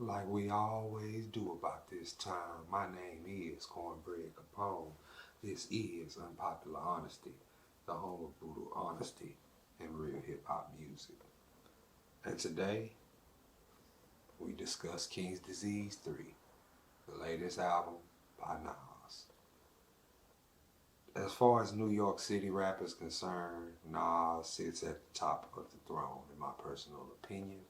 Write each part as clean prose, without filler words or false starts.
like we always do about this time. My name is Cornbread Capone. This is Unpopular Honesty, the home of brutal honesty and real hip hop music. And today, we discuss King's Disease 3, the latest album by Nas. As far as New York City rap is concerned, Nas sits at the top of the throne, in my personal opinion.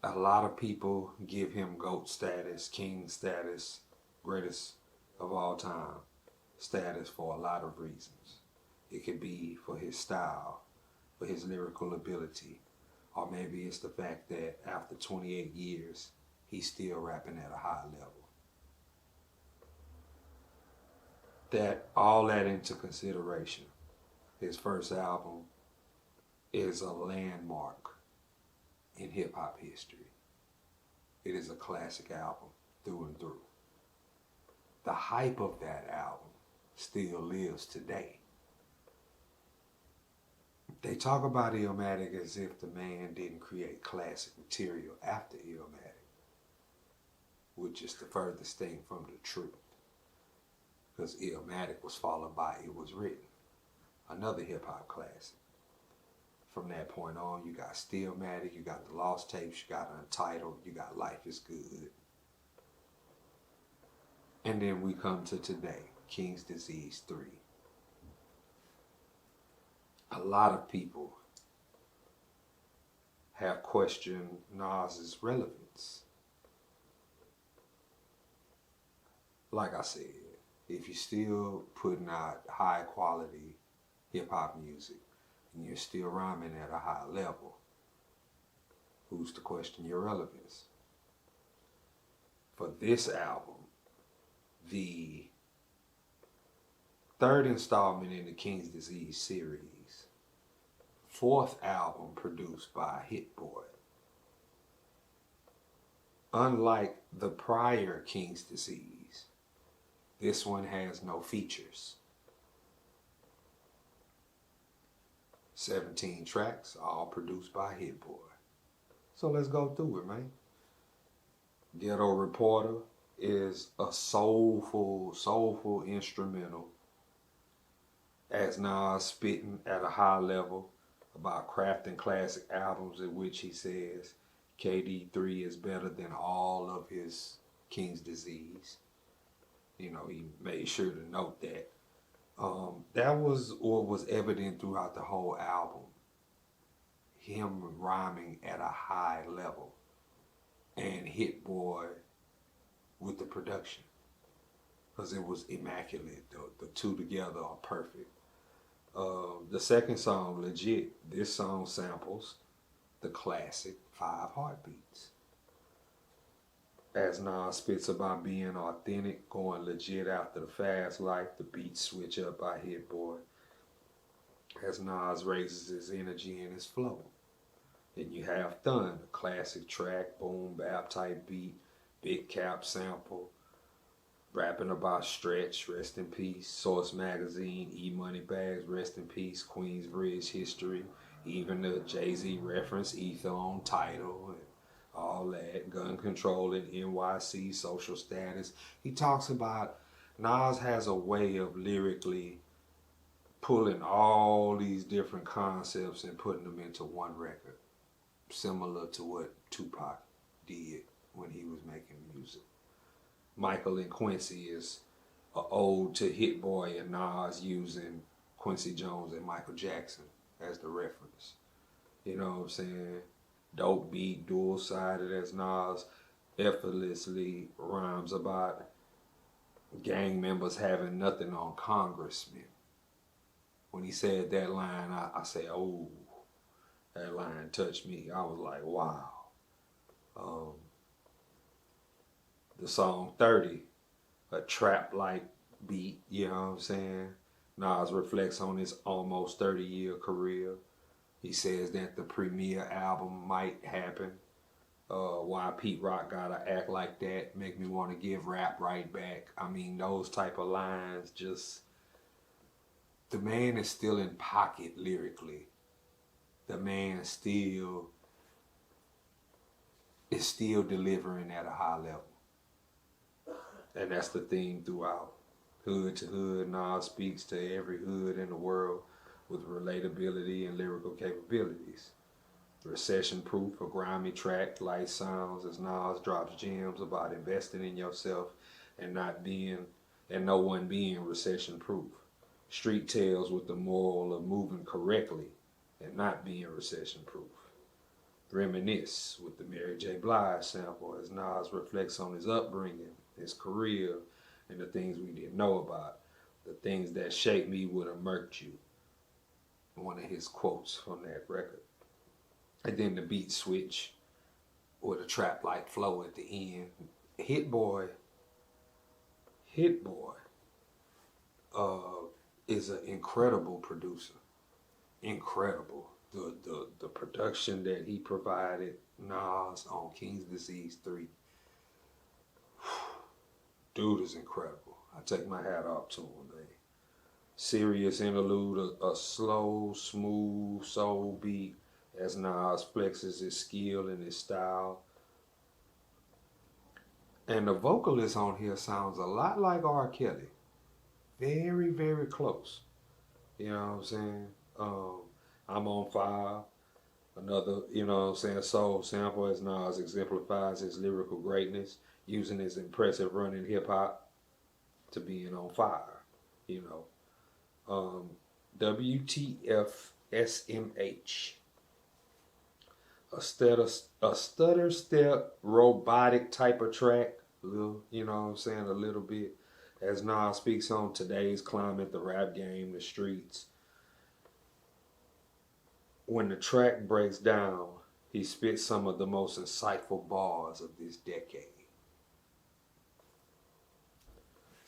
A lot of people give him GOAT status, king status, greatest of all time status for a lot of reasons. It could be for his style, for his lyrical ability, or maybe it's the fact that after 28 years, he's still rapping at a high level. All that into consideration, his first album is a landmark in hip hop history. It is a classic album through and through. The hype of that album still lives today. They talk about Illmatic as if the man didn't create classic material after Illmatic, which is the furthest thing from the truth. Because Illmatic was followed by It Was Written, another hip hop classic. From that point on, you got Stillmatic, you got The Lost Tapes, you got Untitled, you got Life is Good. And then we come to today, King's Disease 3. A lot of people have questioned Nas's relevance. Like I said, if you're still putting out high quality hip hop music, and you're still rhyming at a high level, who's to question your relevance? For this album, the third installment in the King's Disease series, fourth album produced by Hit Boy. Unlike the prior King's Disease, this one has no features. 17 tracks, all produced by Hit Boy. So let's go through it, man. Ghetto Reporter is a soulful instrumental as Nas spitting at a high level about crafting classic albums, in which he says KD3 is better than all of his King's Disease. You know, he made sure to note that. That was what was evident throughout the whole album. Him rhyming at a high level. And Hit Boy with the production. Because it was immaculate. The two together are perfect. The second song, Legit, this song samples the classic 5 Heartbeats. As Nas spits about being authentic, going legit after the fast life, the beats switch up by Hit Boy. As Nas raises his energy and his flow. Then you have Thun, a classic track, boom bap type beat, big cap sample, rapping about Stretch, rest in peace, Source Magazine, E-Money Bags, rest in peace, Queensbridge history, even the Jay-Z reference, Ether on Tidal, all that, gun control in NYC, social status. He talks about, Nas has a way of lyrically pulling all these different concepts and putting them into one record, similar to what Tupac did when he was making music. Michael and Quincy is an ode to Hit Boy and Nas using Quincy Jones and Michael Jackson as the reference. You know what I'm saying? Dope beat, dual-sided, as Nas effortlessly rhymes about gang members having nothing on congressmen. When he said that line, I say, oh, that line touched me. I was like, wow. The song 30, a trap-like beat, you know what I'm saying? Nas reflects on his almost 30-year career. He says that the premiere album might happen. Why Pete Rock gotta act like that, make me want to give rap right back. I mean, those type of lines just... The man is still in pocket lyrically. The man still is still delivering at a high level. And that's the theme throughout. Hood to hood, Nas speaks to every hood in the world with relatability and lyrical capabilities. Recession proof, a grimy track, light sounds as Nas drops gems about investing in yourself and no one being recession proof. Street tales with the moral of moving correctly and not being recession proof. Reminisce with the Mary J. Blige sample as Nas reflects on his upbringing, his career, and the things we didn't know about. The things that shaped me would have murked you. One of his quotes from that record. And then the beat switch with a trap-like flow at the end. Hit Boy is an incredible producer. Incredible. The production that he provided Nas on King's Disease 3. Dude is incredible. I take my hat off to him, man. Serious interlude, a slow, smooth soul beat as Nas flexes his skill and his style. And the vocalist on here sounds a lot like R. Kelly. Very, very close. You know what I'm saying? I'm on Fire. Another, you know what I'm saying, soul sample as Nas exemplifies his lyrical greatness, using his impressive running hip hop to being on fire, you know. WTF SMH. A stutter step robotic type of track, little, you know what I'm saying, a little bit, as Nas speaks on today's climate, the rap game, the streets. When the track breaks down, he spits some of the most insightful bars of this decade.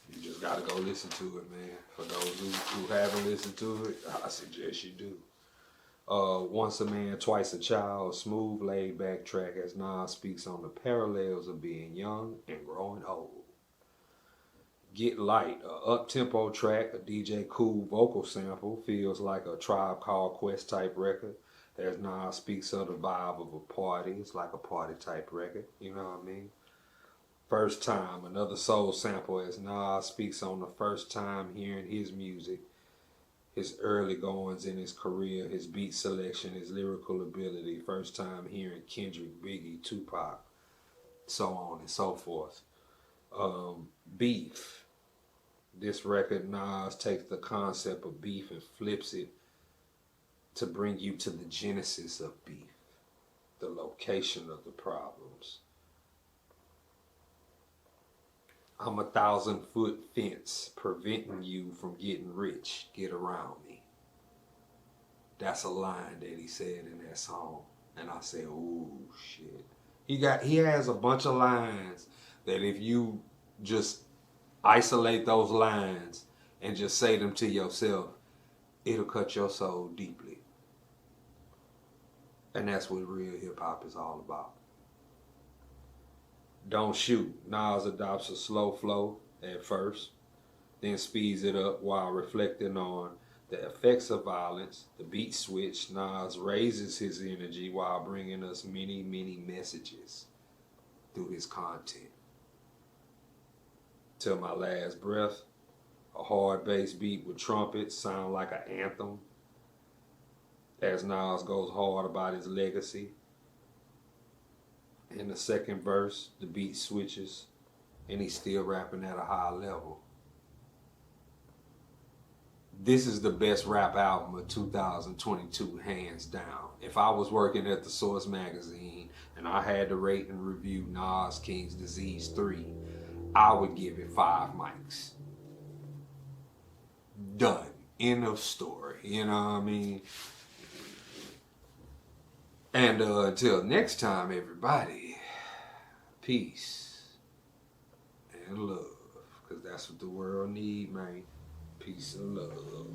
You just gotta go listen to it, man. For those who haven't listened to it, I suggest you do. Once a Man, Twice a Child, smooth, laid-back track as Nas speaks on the parallels of being young and growing old. Get Light, a up-tempo track, a DJ Cool vocal sample, feels like a Tribe Called Quest type record. As Nas speaks of the vibe of a party, it's like a party type record, you know what I mean? First Time, another soul sample as Nas speaks on the first time hearing his music, his early goings in his career, his beat selection, his lyrical ability, first time hearing Kendrick, Biggie, Tupac, so on and so forth. Beef. This record, Nas takes the concept of beef and flips it to bring you to the genesis of beef, the location of the problems. I'm a 1,000-foot fence preventing you from getting rich. Get around me. That's a line that he said in that song. And I said, ooh, shit. He has a bunch of lines that if you just isolate those lines and just say them to yourself, it'll cut your soul deeply. And that's what real hip hop is all about. Don't Shoot. Nas adopts a slow flow at first, then speeds it up while reflecting on the effects of violence. The beat switch, Nas raises his energy while bringing us many, many messages through his content. Till My Last Breath, a hard bass beat with trumpets, sound like an anthem as Nas goes hard about his legacy. In the second verse, the beat switches and he's still rapping at a high level. This is the best rap album of 2022, hands down. If I was working at the Source magazine and I had to rate and review Nas King's Disease 3, I would give it 5 mics. Done. End of story. You know what I mean? And until next time, everybody, peace and love. Because that's what the world need, man. Peace and love.